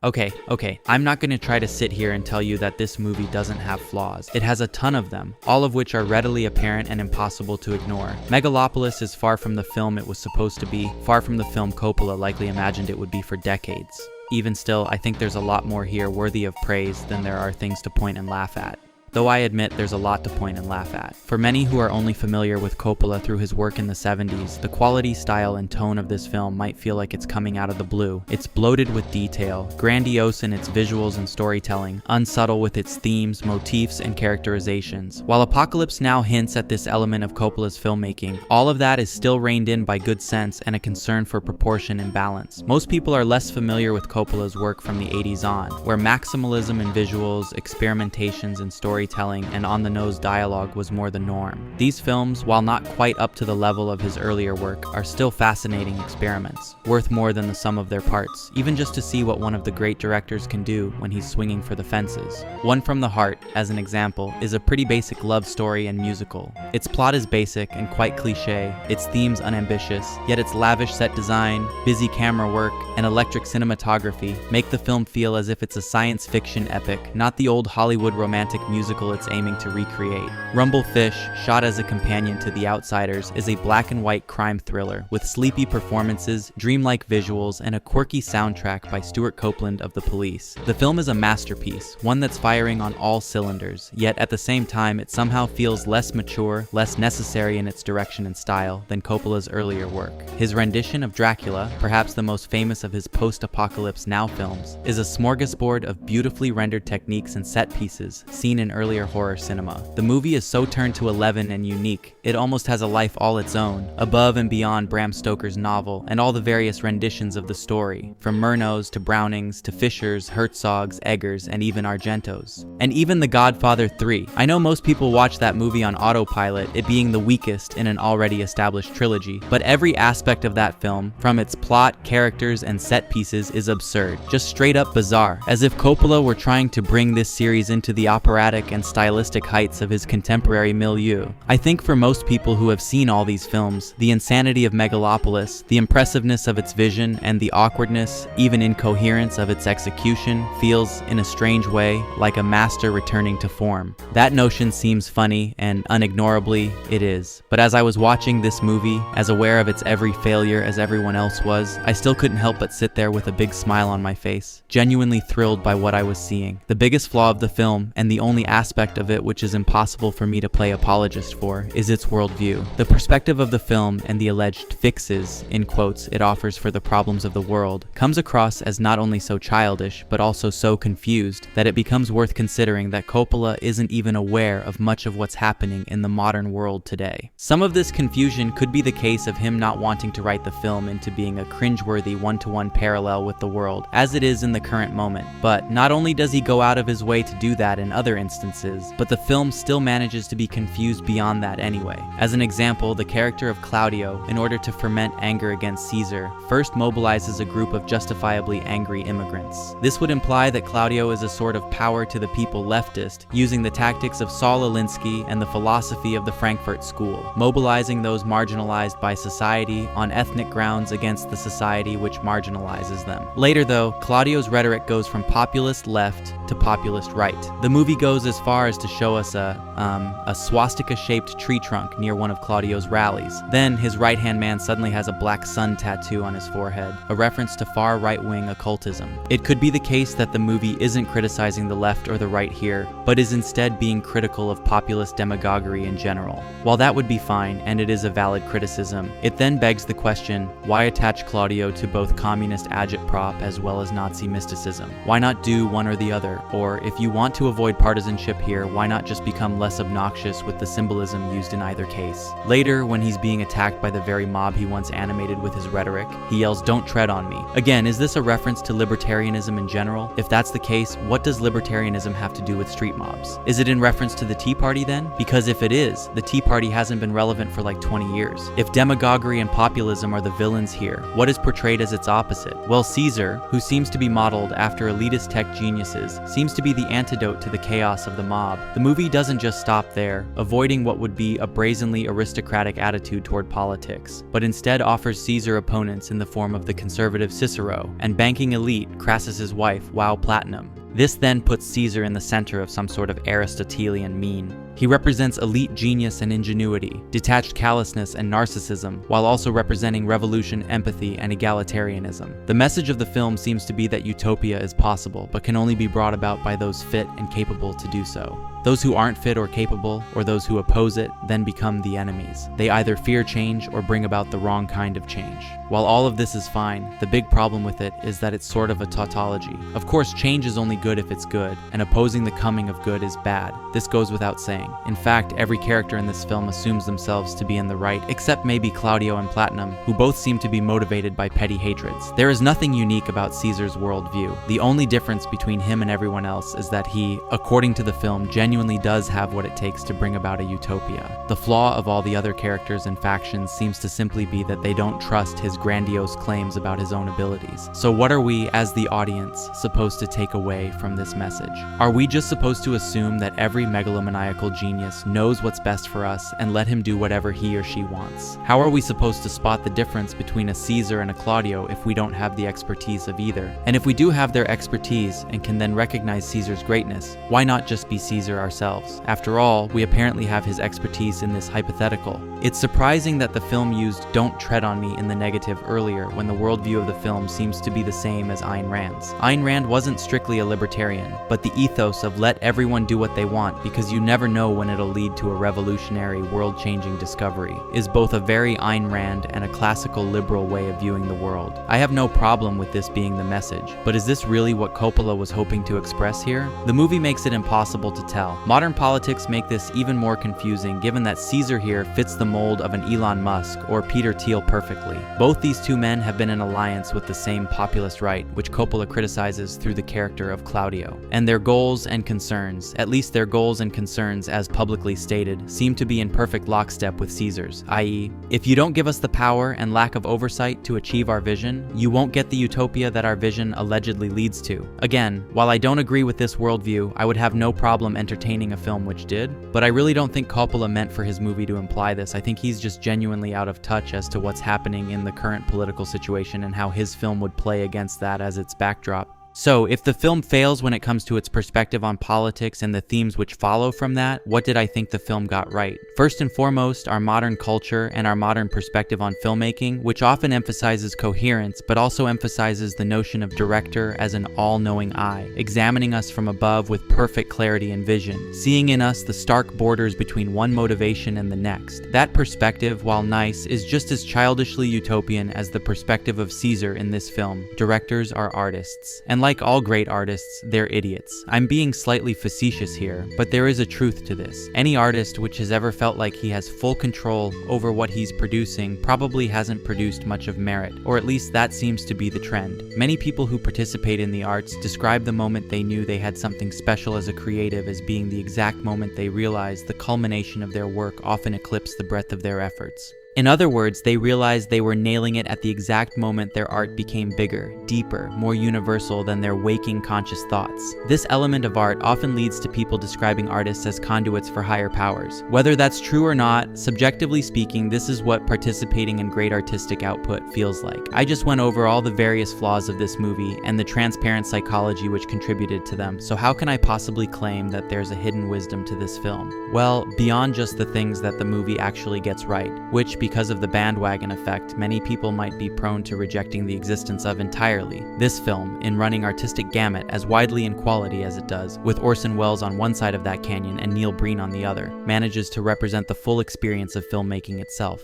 Okay, I'm not gonna try to sit here and tell you that this movie doesn't have flaws. It has a ton of them, all of which are readily apparent and impossible to ignore. Megalopolis is far from the film it was supposed to be, far from the film Coppola likely imagined it would be for decades. Even still, I think there's a lot more here worthy of praise than there are things to point and laugh at. Though I admit there's a lot to point and laugh at. For many who are only familiar with Coppola through his work in the 70s, the quality, style, and tone of this film might feel like it's coming out of the blue. It's bloated with detail, grandiose in its visuals and storytelling, unsubtle with its themes, motifs, and characterizations. While Apocalypse Now hints at this element of Coppola's filmmaking, all of that is still reined in by good sense and a concern for proportion and balance. Most people are less familiar with Coppola's work from the 80s on, where maximalism in visuals, experimentations, and storytelling and on-the-nose dialogue was more the norm. These films, while not quite up to the level of his earlier work, are still fascinating experiments, worth more than the sum of their parts, even just to see what one of the great directors can do when he's swinging for the fences. One from the Heart, as an example, is a pretty basic love story and musical. Its plot is basic and quite cliché, its themes unambitious, yet its lavish set design, busy camera work, and electric cinematography make the film feel as if it's a science fiction epic, not the old Hollywood romantic musical it's aiming to recreate. Rumble Fish, shot as a companion to The Outsiders, is a black and white crime thriller with sleepy performances, dreamlike visuals, and a quirky soundtrack by Stuart Copeland of The Police. The film is a masterpiece, one that's firing on all cylinders, yet at the same time it somehow feels less mature, less necessary in its direction and style than Coppola's earlier work. His rendition of Dracula, perhaps the most famous of his post-Apocalypse Now films, is a smorgasbord of beautifully rendered techniques and set pieces seen in earlier horror cinema. The movie is so turned to 11 and unique, it almost has a life all its own, above and beyond Bram Stoker's novel and all the various renditions of the story, from Murnaus to Brownings to Fishers, Herzogs, Eggers, and even Argentos. And even The Godfather 3. I know most people watch that movie on autopilot, it being the weakest in an already established trilogy, but every aspect of that film, from its plot, characters, and set pieces, is absurd. Just straight up bizarre, as if Coppola were trying to bring this series into the operatic and stylistic heights of his contemporary milieu. I think for most people who have seen all these films, the insanity of Megalopolis, the impressiveness of its vision, and the awkwardness, even incoherence of its execution, feels, in a strange way, like a master returning to form. That notion seems funny, and unignorably, it is. But as I was watching this movie, as aware of its every failure as everyone else was, I still couldn't help but sit there with a big smile on my face, genuinely thrilled by what I was seeing. The biggest flaw of the film, and the only aspect of it which is impossible for me to play apologist for, is its worldview. The perspective of the film and the alleged fixes, in quotes, it offers for the problems of the world, comes across as not only so childish, but also so confused, that it becomes worth considering that Coppola isn't even aware of much of what's happening in the modern world today. Some of this confusion could be the case of him not wanting to write the film into being a cringeworthy one-to-one parallel with the world, as it is in the current moment. But not only does he go out of his way to do that in other instances, but the film still manages to be confused beyond that anyway. As an example, the character of Claudio, in order to ferment anger against Caesar, first mobilizes a group of justifiably angry immigrants. This would imply that Claudio is a sort of power to the people leftist, using the tactics of Saul Alinsky and the philosophy of the Frankfurt School, mobilizing those marginalized by society on ethnic grounds against the society which marginalizes them. Later though, Claudio's rhetoric goes from populist left to populist right. The movie goes as far as to show us a swastika-shaped tree trunk near one of Claudio's rallies. Then, his right-hand man suddenly has a black sun tattoo on his forehead, a reference to far right-wing occultism. It could be the case that the movie isn't criticizing the left or the right here, but is instead being critical of populist demagoguery in general. While that would be fine, and it is a valid criticism, it then begs the question, why attach Claudio to both communist agitprop as well as Nazi mysticism? Why not do one or the other? Or, if you want to avoid partisanship here, why not just become less obnoxious with the symbolism used in either case? Later, when he's being attacked by the very mob he once animated with his rhetoric, he yells, "Don't tread on me." Again, is this a reference to libertarianism in general? If that's the case, what does libertarianism have to do with street mobs? Is it in reference to the Tea Party then? Because if it is, the Tea Party hasn't been relevant for like 20 years. If demagoguery and populism are the villains here, what is portrayed as its opposite? Well, Caesar, who seems to be modeled after elitist tech geniuses, seems to be the antidote to the chaos of the mob. The movie doesn't just stop there, avoiding what would be a brazenly aristocratic attitude toward politics, but instead offers Caesar opponents in the form of the conservative Cicero and banking elite Crassus's wife, Wow Platinum. This then puts Caesar in the center of some sort of Aristotelian mean. He represents elite genius and ingenuity, detached callousness and narcissism, while also representing revolution, empathy, and egalitarianism. The message of the film seems to be that utopia is possible, but can only be brought about by those fit and capable to do so. Those who aren't fit or capable, or those who oppose it, then become the enemies. They either fear change or bring about the wrong kind of change. While all of this is fine, the big problem with it is that it's sort of a tautology. Of course, change is only good if it's good, and opposing the coming of good is bad. This goes without saying. In fact, every character in this film assumes themselves to be in the right, except maybe Claudio and Platinum, who both seem to be motivated by petty hatreds. There is nothing unique about Caesar's worldview. The only difference between him and everyone else is that he, according to the film, genuinely does have what it takes to bring about a utopia. The flaw of all the other characters and factions seems to simply be that they don't trust his grandiose claims about his own abilities. So what are we, as the audience, supposed to take away from this message? Are we just supposed to assume that every megalomaniacal genius knows what's best for us and let him do whatever he or she wants? How are we supposed to spot the difference between a Caesar and a Claudio if we don't have the expertise of either? And if we do have their expertise and can then recognize Caesar's greatness, why not just be Caesar ourselves? After all, we apparently have his expertise in this hypothetical. It's surprising that the film used "don't tread on me" in the negative earlier, when the worldview of the film seems to be the same as Ayn Rand's. Ayn Rand wasn't strictly a libertarian, but the ethos of let everyone do what they want because you never know when it'll lead to a revolutionary, world-changing discovery is both a very Ayn Rand and a classical liberal way of viewing the world. I have no problem with this being the message, but is this really what Coppola was hoping to express here? The movie makes it impossible to tell. Modern politics make this even more confusing given that Caesar here fits the mold of an Elon Musk or Peter Thiel perfectly. Both these two men have been in alliance with the same populist right, which Coppola criticizes through the character of Claudio. And their goals and concerns, at least their goals and concerns as publicly stated, seem to be in perfect lockstep with Caesar's, i.e., if you don't give us the power and lack of oversight to achieve our vision, you won't get the utopia that our vision allegedly leads to. Again, while I don't agree with this worldview, I would have no problem entertaining a film which did, but I really don't think Coppola meant for his movie to imply this. I think he's just genuinely out of touch as to what's happening in the current political situation and how his film would play against that as its backdrop. So, if the film fails when it comes to its perspective on politics and the themes which follow from that, what did I think the film got right? First and foremost, our modern culture and our modern perspective on filmmaking, which often emphasizes coherence, but also emphasizes the notion of director as an all-knowing eye, examining us from above with perfect clarity and vision, seeing in us the stark borders between one motivation and the next. That perspective, while nice, is just as childishly utopian as the perspective of Caesar in this film. Directors are artists. And like all great artists, they're idiots. I'm being slightly facetious here, but there is a truth to this. Any artist which has ever felt like he has full control over what he's producing probably hasn't produced much of merit, or at least that seems to be the trend. Many people who participate in the arts describe the moment they knew they had something special as a creative as being the exact moment they realized the culmination of their work often eclipsed the breadth of their efforts. In other words, they realized they were nailing it at the exact moment their art became bigger, deeper, more universal than their waking conscious thoughts. This element of art often leads to people describing artists as conduits for higher powers. Whether that's true or not, subjectively speaking, this is what participating in great artistic output feels like. I just went over all the various flaws of this movie and the transparent psychology which contributed to them, so how can I possibly claim that there's a hidden wisdom to this film? Well, beyond just the things that the movie actually gets right, which, because of the bandwagon effect, many people might be prone to rejecting the existence of entirely. This film, in running artistic gamut as widely in quality as it does, with Orson Welles on one side of that canyon and Neil Breen on the other, manages to represent the full experience of filmmaking itself.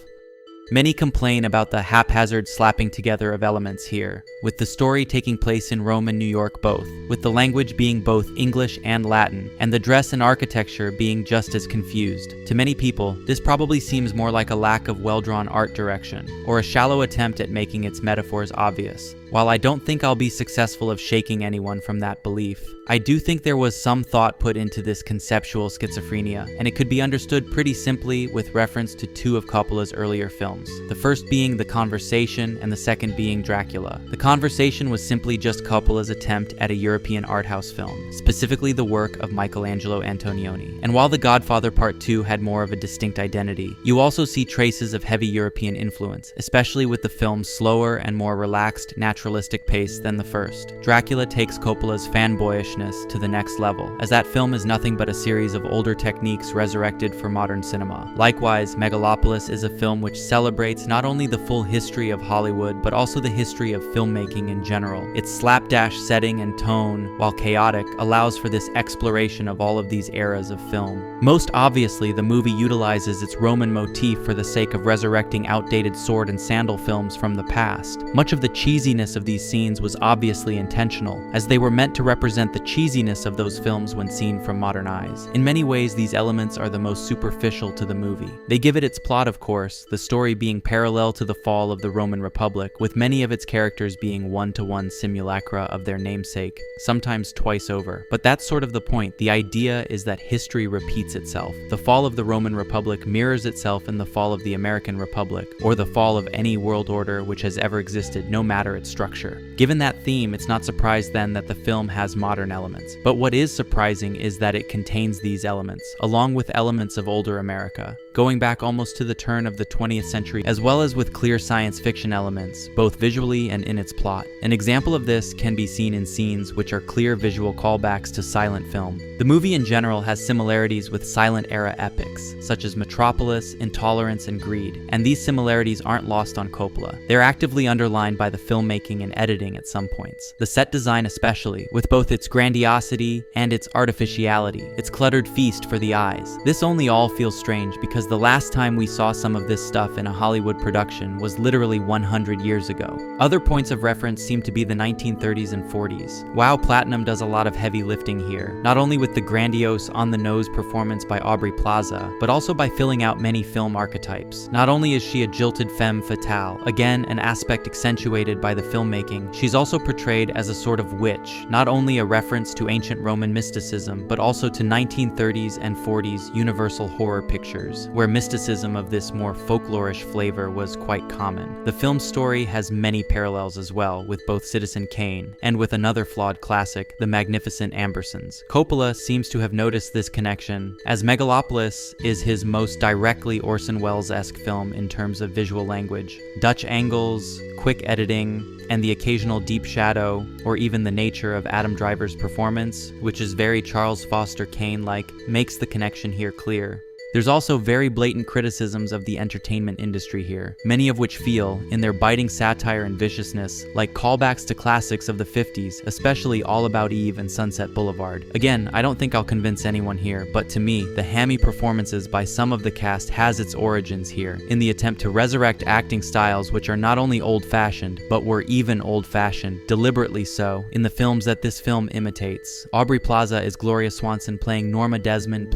Many complain about the haphazard slapping together of elements here, with the story taking place in Rome and New York both, with the language being both English and Latin, and the dress and architecture being just as confused. To many people, this probably seems more like a lack of well-drawn art direction, or a shallow attempt at making its metaphors obvious. While I don't think I'll be successful of shaking anyone from that belief, I do think there was some thought put into this conceptual schizophrenia, and it could be understood pretty simply with reference to two of Coppola's earlier films. The first being The Conversation, and the second being Dracula. The Conversation was simply just Coppola's attempt at a European art house film, specifically the work of Michelangelo Antonioni. And while The Godfather Part 2 had more of a distinct identity, you also see traces of heavy European influence, especially with the film's slower and more relaxed, naturalistic pace than the first. Dracula takes Coppola's fanboyishness to the next level, as that film is nothing but a series of older techniques resurrected for modern cinema. Likewise, Megalopolis is a film which celebrates not only the full history of Hollywood, but also the history of filmmaking in general. Its slapdash setting and tone, while chaotic, allows for this exploration of all of these eras of film. Most obviously, the movie utilizes its Roman motif for the sake of resurrecting outdated sword and sandal films from the past. Much of the cheesiness of these scenes was obviously intentional, as they were meant to represent the cheesiness of those films when seen from modern eyes. In many ways, these elements are the most superficial to the movie. They give it its plot, of course, the story being parallel to the fall of the Roman Republic, with many of its characters being one-to-one simulacra of their namesake, sometimes twice over. But that's sort of the point. The idea is that history repeats itself. The fall of the Roman Republic mirrors itself in the fall of the American Republic, or the fall of any world order which has ever existed, no matter its structure. Given that theme, it's not surprised then that the film has modern elements. But what is surprising is that it contains these elements, along with elements of older America, going back almost to the turn of the 20th century, as well as with clear science fiction elements, both visually and in its plot. An example of this can be seen in scenes which are clear visual callbacks to silent film. The movie in general has similarities with silent-era epics, such as Metropolis, Intolerance, and Greed, and these similarities aren't lost on Coppola. They're actively underlined by the filmmaking and editing at some points. The set design especially, with both its grandiosity and its artificiality, its cluttered feast for the eyes. This only all feels strange because the last time we saw some of this stuff in a Hollywood production was literally 100 years ago. Other points of reference seem to be the 1930s and 40s. Wow, Platinum does a lot of heavy lifting here, not only with the grandiose, on-the-nose performance by Aubrey Plaza, but also by filling out many film archetypes. Not only is she a jilted femme fatale, again an aspect accentuated by the filmmaking, she's also portrayed as a sort of witch, not only a reference to ancient Roman mysticism, but also to 1930s and 40s universal horror pictures, where mysticism of this more folklorish flavor was quite common. The film's story has many parallels as well, with both Citizen Kane, and with another flawed classic, The Magnificent Ambersons. Coppola seems to have noticed this connection, as Megalopolis is his most directly Orson Welles-esque film in terms of visual language. Dutch angles, quick editing, and the occasional deep shadow, or even the nature of Adam Driver's performance, which is very Charles Foster Kane-like, makes the connection here clear. There's also very blatant criticisms of the entertainment industry here, many of which feel, in their biting satire and viciousness, like callbacks to classics of the 50s, especially All About Eve and Sunset Boulevard. Again, I don't think I'll convince anyone here, but to me, the hammy performances by some of the cast has its origins here, in the attempt to resurrect acting styles which are not only old-fashioned, but were even old-fashioned, deliberately so, in the films that this film imitates. Aubrey Plaza is Gloria Swanson playing Norma Desmond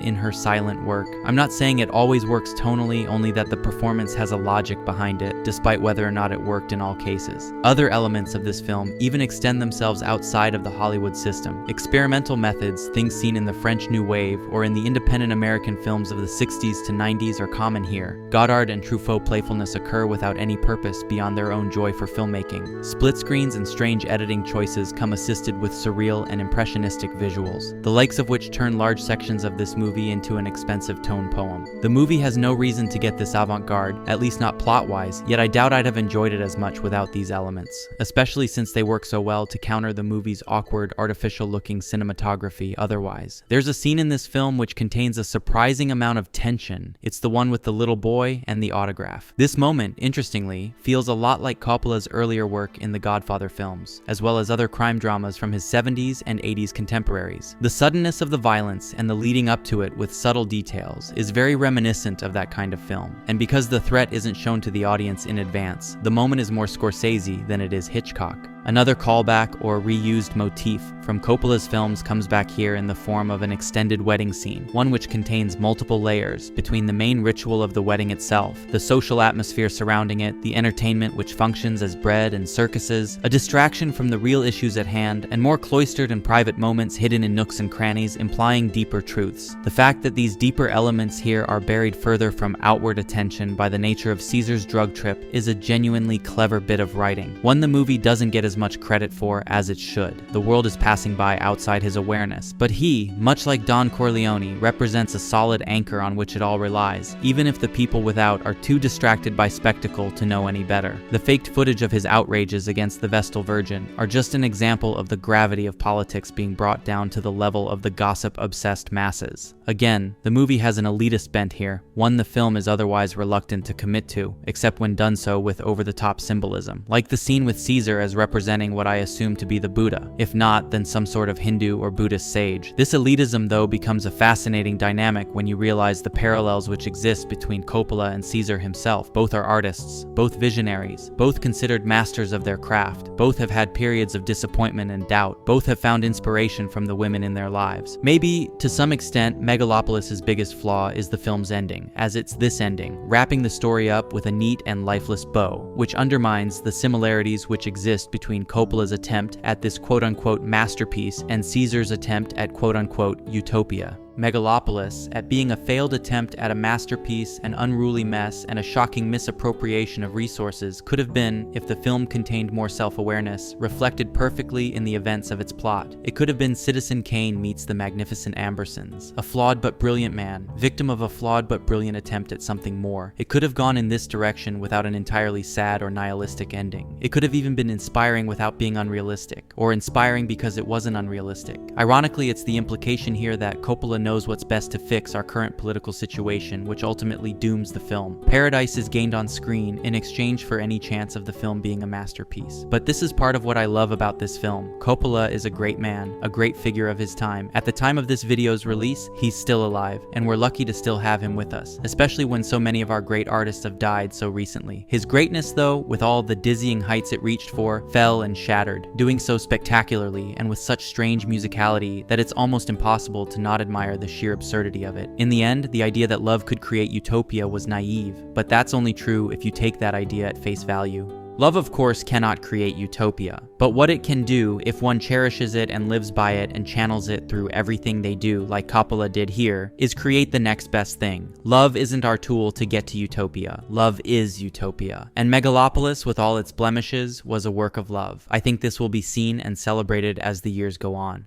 in her silent work. I'm not saying it always works tonally, only that the performance has a logic behind it, despite whether or not it worked in all cases. Other elements of this film even extend themselves outside of the Hollywood system. Experimental methods, things seen in the French New Wave or in the independent American films of the 60s to 90s are common here. Godard and Truffaut playfulness occur without any purpose beyond their own joy for filmmaking. Split screens and strange editing choices come assisted with surreal and impressionistic visuals, the likes of which turn large sections of this movie into an expensive tone poem. The movie has no reason to get this avant-garde, at least not plot-wise, yet I doubt I'd have enjoyed it as much without these elements, especially since they work so well to counter the movie's awkward, artificial-looking cinematography otherwise. There's a scene in this film which contains a surprising amount of tension. It's the one with the little boy and the autograph. This moment, interestingly, feels a lot like Coppola's earlier work in the Godfather films, as well as other crime dramas from his 70s and 80s contemporaries. The suddenness of the violence and the leading up to it with subtle details is very reminiscent of that kind of film, and because the threat isn't shown to the audience in advance, the moment is more Scorsese than it is Hitchcock. Another callback or reused motif from Coppola's films comes back here in the form of an extended wedding scene, one which contains multiple layers between the main ritual of the wedding itself, the social atmosphere surrounding it, the entertainment which functions as bread and circuses, a distraction from the real issues at hand, and more cloistered and private moments hidden in nooks and crannies implying deeper truths. The fact that these deeper elements here are buried further from outward attention by the nature of Caesar's drug trip is a genuinely clever bit of writing, one the movie doesn't get as much credit for as it should. The world is passing by outside his awareness, but he, much like Don Corleone, represents a solid anchor on which it all relies, even if the people without are too distracted by spectacle to know any better. The faked footage of his outrages against the Vestal Virgin are just an example of the gravity of politics being brought down to the level of the gossip-obsessed masses. Again, the movie has an elitist bent here, one the film is otherwise reluctant to commit to, except when done so with over-the-top symbolism, like the scene with Caesar as representing what I assume to be the Buddha, if not, then some sort of Hindu or Buddhist sage. This elitism, though, becomes a fascinating dynamic when you realize the parallels which exist between Coppola and Caesar himself. Both are artists, both visionaries, both considered masters of their craft, both have had periods of disappointment and doubt, both have found inspiration from the women in their lives. Maybe, to some extent, Megalopolis' biggest flaw is the film's ending, as it's this ending, wrapping the story up with a neat and lifeless bow, which undermines the similarities which exist between Coppola's attempt at this quote-unquote masterpiece and Caesar's attempt at quote-unquote utopia. Megalopolis, at being a failed attempt at a masterpiece, an unruly mess, and a shocking misappropriation of resources, could have been, if the film contained more self-awareness, reflected perfectly in the events of its plot. It could have been Citizen Kane meets the Magnificent Ambersons, a flawed but brilliant man, victim of a flawed but brilliant attempt at something more. It could have gone in this direction without an entirely sad or nihilistic ending. It could have even been inspiring without being unrealistic, or inspiring because it wasn't unrealistic. Ironically, it's the implication here that Coppola knows what's best to fix our current political situation, which ultimately dooms the film. Paradise is gained on screen in exchange for any chance of the film being a masterpiece. But this is part of what I love about this film. Coppola is a great man, a great figure of his time. At the time of this video's release, he's still alive, and we're lucky to still have him with us, especially when so many of our great artists have died so recently. His greatness, though, with all the dizzying heights it reached for, fell and shattered, doing so spectacularly and with such strange musicality that it's almost impossible to not admire the sheer absurdity of it. In the end, the idea that love could create utopia was naive, but that's only true if you take that idea at face value. Love, of course, cannot create utopia, but what it can do, if one cherishes it and lives by it and channels it through everything they do, like Coppola did here, is create the next best thing. Love isn't our tool to get to utopia. Love is utopia. And Megalopolis, with all its blemishes, was a work of love. I think this will be seen and celebrated as the years go on.